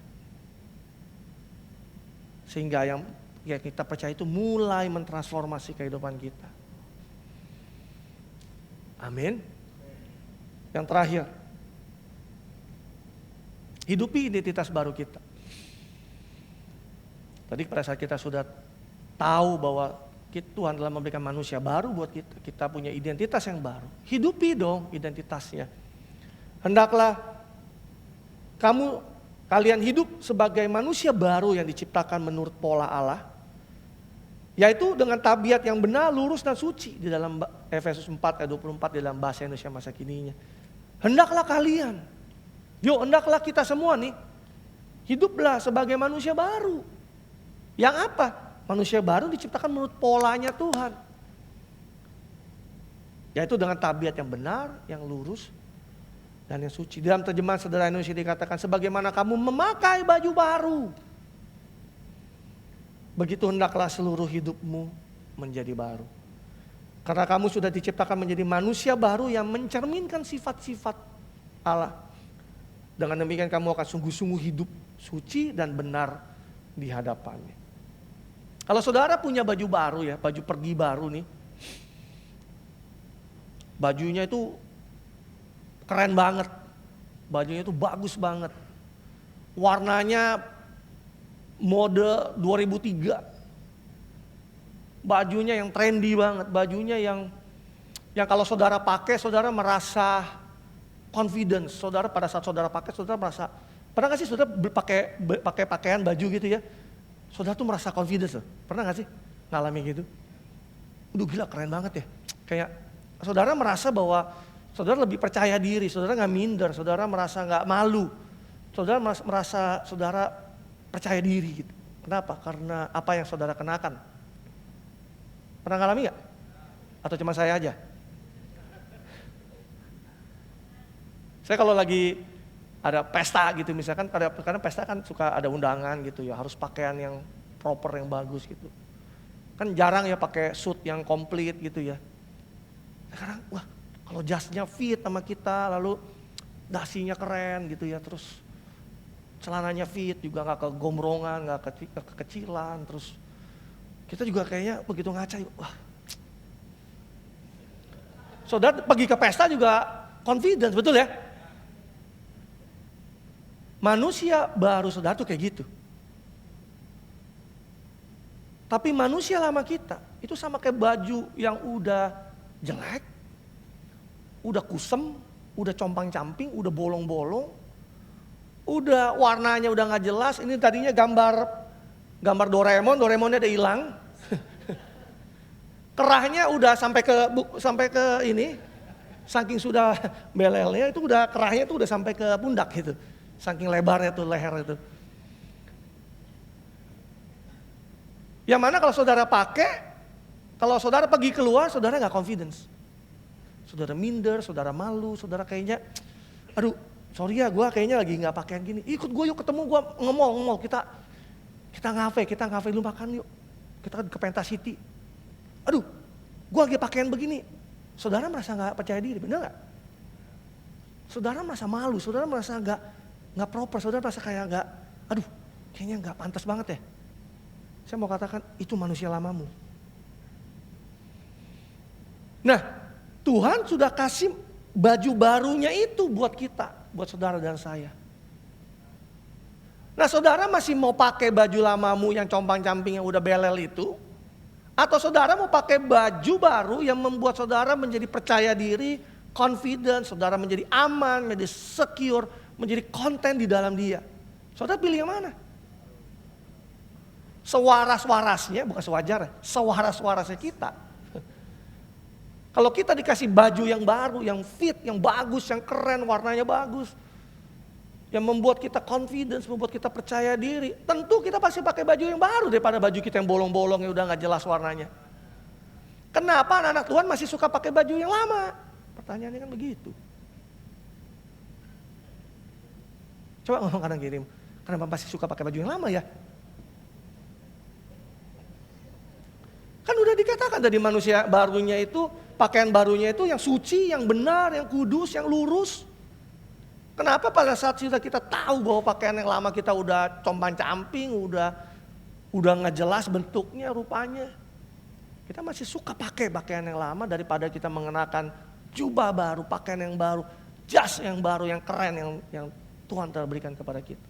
Sehingga yang kita percaya itu mulai mentransformasi kehidupan kita. Amin. Yang terakhir, hidupi identitas baru kita. Tadi pada saat kita sudah tahu bahwa Tuhan telah memberikan manusia baru buat kita, kita punya identitas yang baru. Hidupi dong identitasnya. Hendaklah kalian hidup sebagai manusia baru yang diciptakan menurut pola Allah, yaitu dengan tabiat yang benar, lurus dan suci. Di dalam Efesus 4 ayat 24 di dalam bahasa Indonesia masa kininya. Hendaklah kalian, hendaklah kita semua nih, hiduplah sebagai manusia baru. Yang apa? Manusia baru diciptakan menurut polanya Tuhan. Yaitu dengan tabiat yang benar, yang lurus, dan yang suci. Dalam terjemahan Sederhana Indonesia dikatakan, sebagaimana kamu memakai baju baru, begitu hendaklah seluruh hidupmu menjadi baru. Karena kamu sudah diciptakan menjadi manusia baru yang mencerminkan sifat-sifat Allah. Dengan demikian kamu akan sungguh-sungguh hidup suci dan benar di hadapannya. Kalau saudara punya baju baru ya, baju pergi baru nih. Bajunya itu keren banget. Bajunya itu bagus banget. Warnanya mode 2003. Bajunya yang trendy banget. Bajunya yang kalau saudara pakai, saudara merasa confidence. Saudara pada saat saudara pakai, saudara merasa, pernah gak sih saudara pakai pakaian baju gitu ya? Saudara tuh merasa confidence loh. Pernah gak sih ngalamin gitu? Udah gila keren banget ya. Kayak saudara merasa bahwa saudara lebih percaya diri, saudara gak minder, saudara merasa gak malu. Saudara merasa saudara percaya diri gitu. Kenapa? Karena apa yang saudara kenakan. Pernah ngalami gak? Atau cuma saya aja? Saya kalau lagi ada pesta gitu misalkan, karena pesta kan suka ada undangan gitu ya, harus pakaian yang proper, yang bagus gitu. Kan jarang ya pakai suit yang komplit gitu ya. Sekarang wah kalau jasnya fit sama kita, lalu dasinya keren gitu ya, terus celananya fit juga gak kegombrongan, gak kekecilan, terus kita juga kayaknya begitu ngaca, wah. Saudara pergi ke pesta juga confidence, betul ya? Manusia baru saudara tuh kayak gitu. Tapi manusia lama kita itu sama kayak baju yang udah jelek, udah kusem, udah compang-camping, udah bolong-bolong, udah warnanya udah nggak jelas. Ini tadinya gambar Doraemonnya udah hilang. Kerahnya udah sampai ke ini, saking sudah belelnya itu udah kerahnya itu udah sampai ke pundak gitu. Saking lebarnya tuh leher itu. Yang mana kalau saudara pakai, kalau saudara pergi keluar, saudara gak confidence. Saudara minder, saudara malu, saudara kayaknya, aduh sorry ya gue kayaknya lagi gak pakaian gini. Ikut gue yuk ketemu gue nge-mall, kita ngafe lu makan yuk. Kita ke Pentas City. Aduh gue lagi pakaian begini. Saudara merasa gak percaya diri, bener gak? Saudara merasa malu, saudara merasa nggak proper, saudara merasa kayak aduh kayaknya nggak pantas banget ya. Saya mau katakan itu manusia lamamu. Nah Tuhan sudah kasih baju barunya itu buat kita, buat saudara dan saya. Nah saudara masih mau pakai baju lamamu yang compang-camping yang udah belel itu, atau saudara mau pakai baju baru yang membuat saudara menjadi percaya diri, confident, saudara menjadi aman, menjadi secure, menjadi konten di dalam dia. Saudara pilih yang mana? Sewaras-warasnya, bukan sewajarnya, sewaras-warasnya kita. Kalau kita dikasih baju yang baru, yang fit, yang bagus, yang keren, warnanya bagus, yang membuat kita confidence, membuat kita percaya diri, tentu kita pasti pakai baju yang baru daripada baju kita yang bolong-bolong yang udah gak jelas warnanya. Kenapa anak-anak Tuhan masih suka pakai baju yang lama? Pertanyaannya kan begitu. Coba ngomong kanan kiri, kenapa masih suka pakai baju yang lama ya? Kan udah dikatakan tadi manusia barunya itu, pakaian barunya itu yang suci, yang benar, yang kudus, yang lurus. Kenapa pada saat kita tahu bahwa pakaian yang lama kita udah compang-camping, udah nggak jelas bentuknya, rupanya, kita masih suka pakai pakaian yang lama daripada kita mengenakan jubah baru, pakaian yang baru, jas yang baru, yang keren, yang Tuhan telah berikan kepada kita.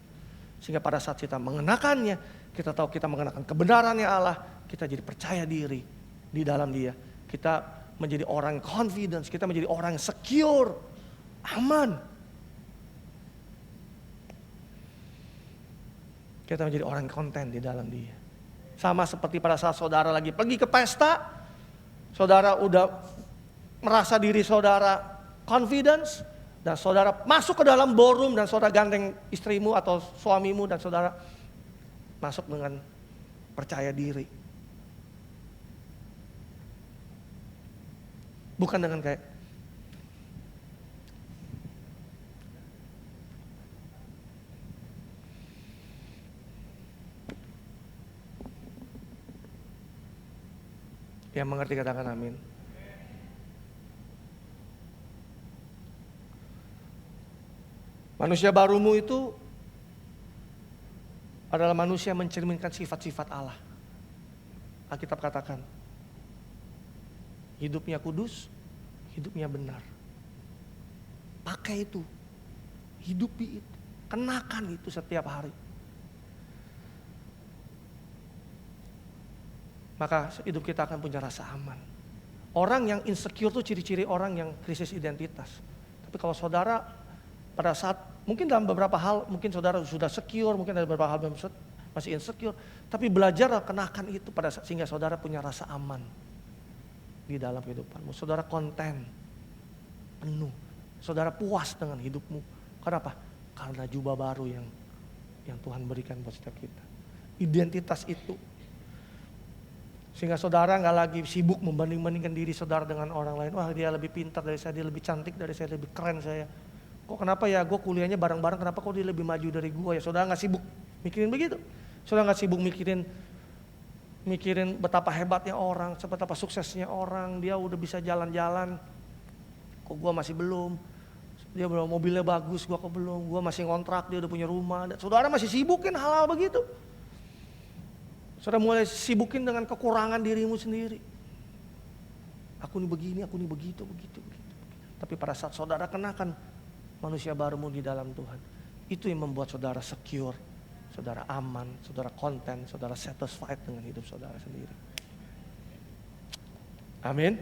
Sehingga pada saat kita mengenakannya, kita tahu kita mengenakan kebenarannya Allah, kita jadi percaya diri di dalam dia. Kita menjadi orang yang confidence, kita menjadi orang yang secure, aman. Kita menjadi orang yang konten di dalam dia. Sama seperti pada saat saudara lagi pergi ke pesta, saudara udah merasa diri saudara confidence, dan saudara masuk ke dalam ballroom dan saudara gandeng istrimu atau suamimu dan saudara masuk dengan percaya diri. Bukan dengan kayak yang mengerti katakan amin. Manusia barumu itu adalah manusia yang mencerminkan sifat-sifat Allah. Alkitab katakan, hidupnya kudus, hidupnya benar. Pakai itu, hidupi itu, kenakan itu setiap hari. Maka hidup kita akan punya rasa aman. Orang yang insecure itu ciri-ciri orang yang krisis identitas. Tapi kalau saudara pada saat, mungkin dalam beberapa hal, mungkin saudara sudah secure, mungkin ada beberapa hal masih insecure. Tapi belajar kenakan itu pada saat, sehingga saudara punya rasa aman di dalam kehidupanmu. Saudara konten, penuh. Saudara puas dengan hidupmu. Kenapa? Karena jubah baru yang Tuhan berikan buat setiap kita. Identitas itu. Sehingga saudara gak lagi sibuk membanding-bandingkan diri saudara dengan orang lain. Wah, dia lebih pintar dari saya, dia lebih cantik dari saya, lebih keren saya. Kok kenapa ya gue kuliahnya bareng-bareng, kenapa kok dia lebih maju dari gue ya. Saudara gak sibuk mikirin begitu. Saudara gak sibuk mikirin betapa hebatnya orang, betapa suksesnya orang. Dia udah bisa jalan-jalan, kok gue masih belum. Dia belum, mobilnya bagus, gue kok belum. Gue masih ngontrak, dia udah punya rumah. Saudara masih sibukin hal-hal begitu. Saudara mulai sibukin dengan kekurangan dirimu sendiri. Aku ini begini, aku ini begitu. Tapi pada saat saudara kenakan manusia barumu di dalam Tuhan, itu yang membuat saudara secure, saudara aman, saudara konten, saudara satisfied dengan hidup saudara sendiri. Amin.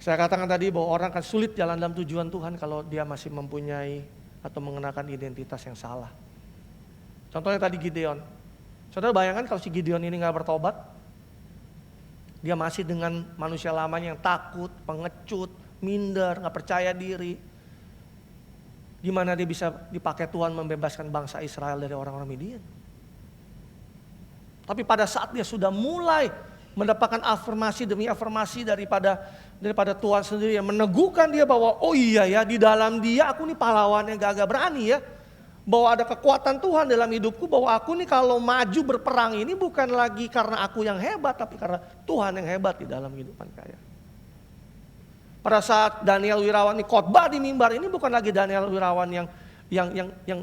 Saya katakan tadi bahwa orang akan sulit jalan dalam tujuan Tuhan kalau dia masih mempunyai atau mengenakan identitas yang salah. Contohnya tadi Gideon. Saudara bayangkan kalau si Gideon ini gak bertobat, dia masih dengan manusia lamanya yang takut, pengecut, minder, gak percaya diri. Gimana dia bisa dipakai Tuhan membebaskan bangsa Israel dari orang-orang Midian? Tapi pada saat dia sudah mulai mendapatkan afirmasi demi afirmasi daripada Tuhan sendiri yang meneguhkan dia bahwa oh iya ya, di dalam dia aku nih pahlawan yang gagah berani ya. Bahwa ada kekuatan Tuhan dalam hidupku, bahwa aku nih kalau maju berperang ini bukan lagi karena aku yang hebat, tapi karena Tuhan yang hebat di dalam kehidupan kaya. Pada saat Daniel Wirawan ini khotbah di mimbar, ini bukan lagi Daniel Wirawan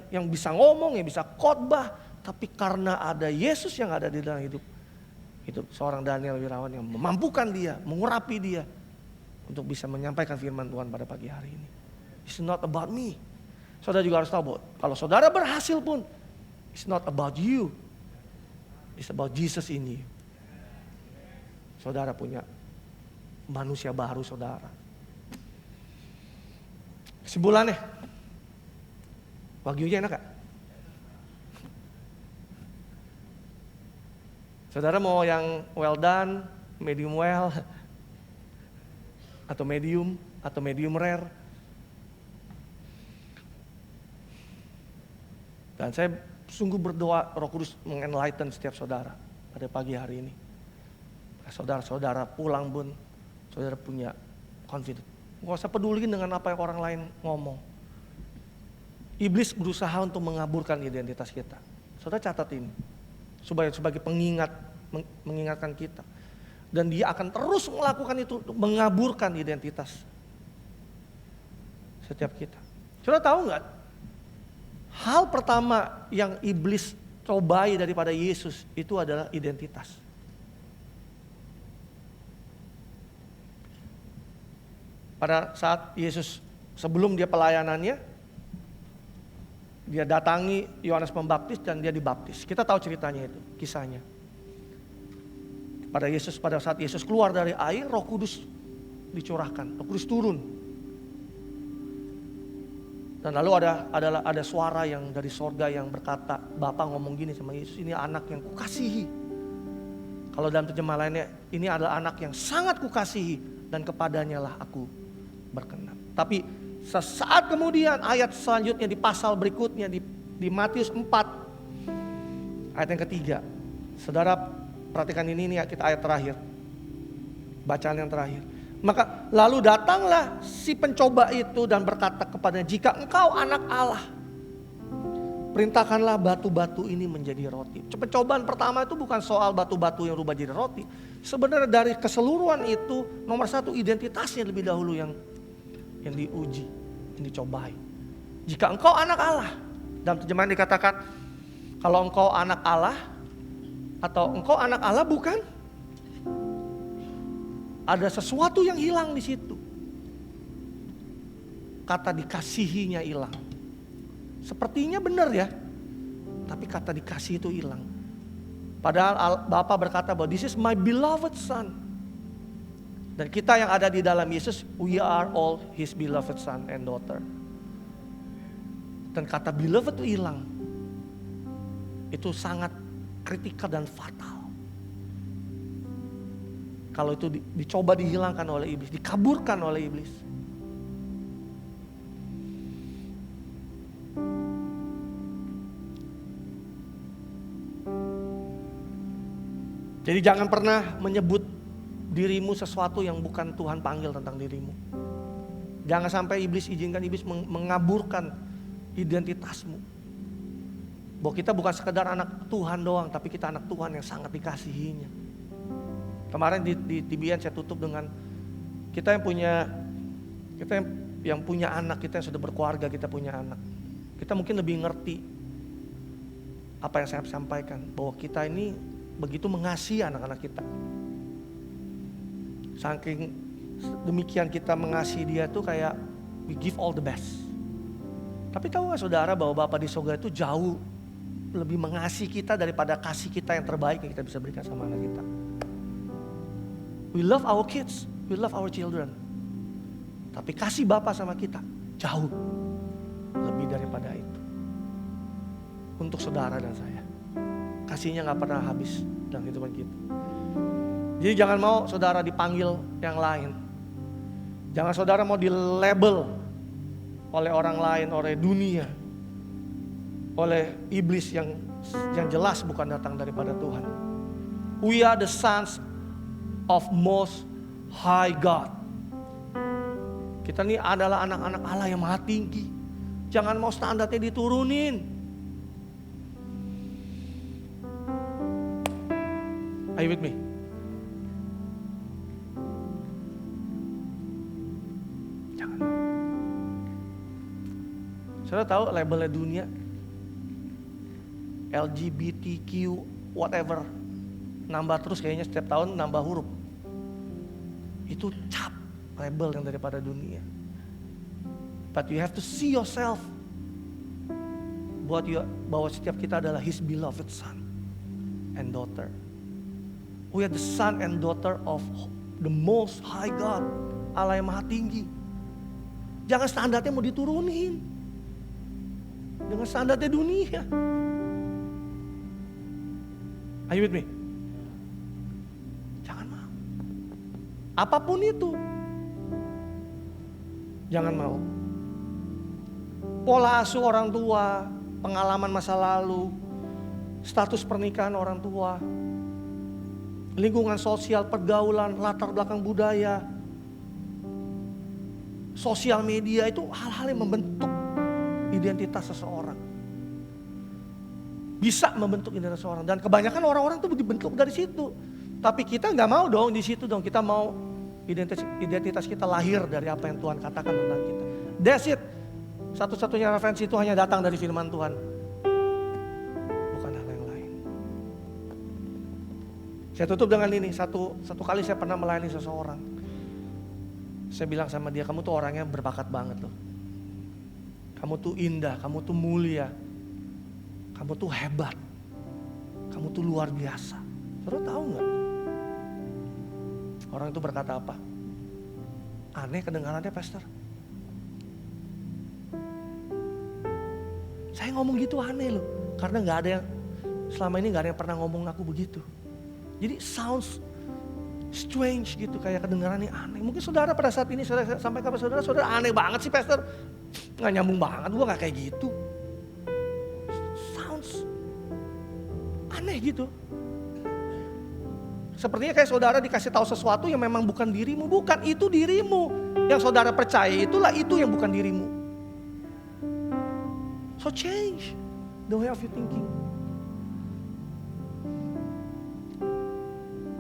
yang bisa ngomong, yang bisa khotbah, tapi karena ada Yesus yang ada di dalam hidup seorang Daniel Wirawan yang memampukan dia, mengurapi dia untuk bisa menyampaikan firman Tuhan pada pagi hari ini. It's not about me. Saudara juga harus tahu bahwa kalau saudara berhasil pun, it's not about you, it's about Jesus in you. Saudara punya manusia baru saudara. Kesimpulannya, Wagyunya enak gak? Saudara mau yang well done, medium well, atau medium rare? Dan saya sungguh berdoa Roh Kudus mengenlighten setiap saudara pada pagi hari ini. Saudara-saudara pulang pun, saudara punya confidence. Gak usah peduliin dengan apa yang orang lain ngomong. Iblis berusaha untuk mengaburkan identitas kita. Saudara catat ini. Sebagai pengingat, mengingatkan kita. Dan dia akan terus melakukan itu untuk mengaburkan identitas setiap kita. Saudara tahu gak? Hal pertama yang iblis cobai daripada Yesus itu adalah identitas. Pada saat Yesus sebelum dia pelayanannya, dia datangi Yohanes Pembaptis dan dia dibaptis. Kita tahu ceritanya itu, kisahnya. Pada saat Yesus keluar dari air, Roh Kudus dicurahkan, Roh Kudus turun. Dan lalu ada suara yang dari sorga yang berkata, Bapa ngomong gini sama Yesus, ini anak yang kukasihi. Kalau dalam terjemahan lainnya, ini adalah anak yang sangat kukasihi dan kepadanya lah aku berkenan. Tapi sesaat kemudian ayat selanjutnya di pasal berikutnya di Matius 4 ayat yang ketiga. Saudara perhatikan ini kita ayat terakhir. Bacaan yang terakhir. Maka lalu datanglah si pencoba itu dan berkata kepadanya, jika engkau anak Allah, perintahkanlah batu-batu ini menjadi roti. Pencobaan pertama itu bukan soal batu-batu yang rubah jadi roti. Sebenarnya dari keseluruhan itu, nomor satu identitasnya lebih dahulu yang diuji, yang dicobai. Jika engkau anak Allah, dalam terjemahan dikatakan, kalau engkau anak Allah, atau engkau anak Allah bukan, ada sesuatu yang hilang di situ. Kata dikasihinya hilang. Sepertinya benar ya, tapi kata dikasih itu hilang. Padahal Bapa berkata bahwa this is my beloved son. Dan kita yang ada di dalam Yesus, we are all his beloved son and daughter. Dan kata beloved itu hilang. Itu sangat kritikal dan fatal. Kalau itu dicoba dihilangkan oleh iblis, dikaburkan oleh iblis. Jadi jangan pernah menyebut dirimu sesuatu yang bukan Tuhan panggil tentang dirimu. Jangan sampai izinkan iblis mengaburkan identitasmu. Bahwa kita bukan sekedar anak Tuhan doang, tapi kita anak Tuhan yang sangat dikasihinya. Kemarin di TBN saya tutup dengan kita yang punya anak, kita yang sudah berkeluarga, kita punya anak. Kita mungkin lebih ngerti apa yang saya sampaikan, bahwa kita ini begitu mengasihi anak-anak kita. Saking demikian kita mengasihi dia tuh kayak we give all the best. Tapi tahu gak saudara bahwa Bapa di surga itu jauh lebih mengasihi kita daripada kasih kita yang terbaik yang kita bisa berikan sama anak kita. We love our kids, we love our children. Tapi kasih Bapa sama kita jauh lebih daripada itu. Untuk saudara dan saya, kasihnya gak pernah habis dalam kehidupan kita. Jadi jangan mau saudara dipanggil yang lain. Jangan saudara mau dilabel oleh orang lain, oleh dunia, oleh iblis yang jelas bukan datang daripada Tuhan. We are the sons of most high God. Kita ini adalah anak-anak Allah yang maha tinggi. Jangan mau standarnya diturunin. Are you with me? Jangan mau. Saudara tahu labelnya dunia, LGBTQ whatever, nambah terus kayaknya setiap tahun nambah huruf. Itu cap label yang daripada dunia. But you have to see yourself bahwa setiap kita adalah his beloved son and daughter. We are the son and daughter of the most high God, Allah yang maha tinggi. Jangan standarnya mau diturunin dengan standarnya dunia. Are you with me? Jangan mau. Apapun itu, jangan mau. Pola asuh orang tua, pengalaman masa lalu, status pernikahan orang tua, lingkungan sosial, pergaulan, latar belakang budaya, sosial media, itu hal-hal yang membentuk identitas seseorang. Bisa membentuk identitas seseorang. Dan kebanyakan orang-orang itu dibentuk dari situ. Tapi kita gak mau dong di situ dong. Kita mau identitas kita lahir dari apa yang Tuhan katakan tentang kita. That's it. Satu-satunya referensi itu hanya datang dari firman Tuhan. Bukan hal yang lain. Saya tutup dengan ini. Satu kali saya pernah melayani seseorang. Saya bilang sama dia, kamu tuh orangnya berbakat banget loh. Kamu tuh indah, kamu tuh mulia. Kamu tuh hebat. Kamu tuh luar biasa. Saudara tahu gak? Orang itu berkata apa? Aneh kedengarannya, pastor. Saya ngomong gitu aneh loh. Karena gak ada yang, selama ini gak ada yang pernah ngomong aku begitu. Jadi sounds strange gitu, kayak kedengarannya aneh. Mungkin saudara pada saat ini saudara sampai kepada saudara aneh banget sih pastor. Gak nyambung banget, gue gak kayak gitu. Sounds aneh gitu. Sepertinya kayak saudara dikasih tahu sesuatu yang memang bukan dirimu. Bukan, itu dirimu. Yang saudara percaya itulah itu yang bukan dirimu. So change the way of you thinking.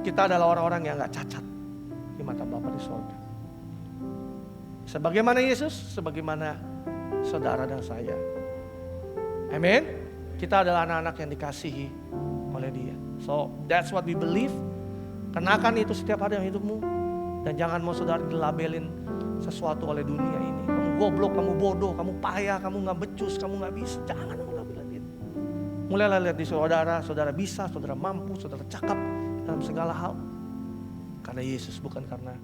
Kita adalah orang-orang yang gak cacat di mata Bapa di sorga. Sebagaimana Yesus, sebagaimana saudara dan saya. Amin. Kita adalah anak-anak yang dikasihi oleh Dia. So that's what we believe. Kenakan itu setiap hari dalam hidupmu. Dan jangan mau saudara dilabelin sesuatu oleh dunia ini. Kamu goblok, kamu bodoh, kamu payah, kamu gak becus, kamu gak bisa. Jangan kamu labelin itu. Mulailah lihat di saudara, saudara bisa, saudara mampu, saudara cakap dalam segala hal. Karena Yesus, bukan karena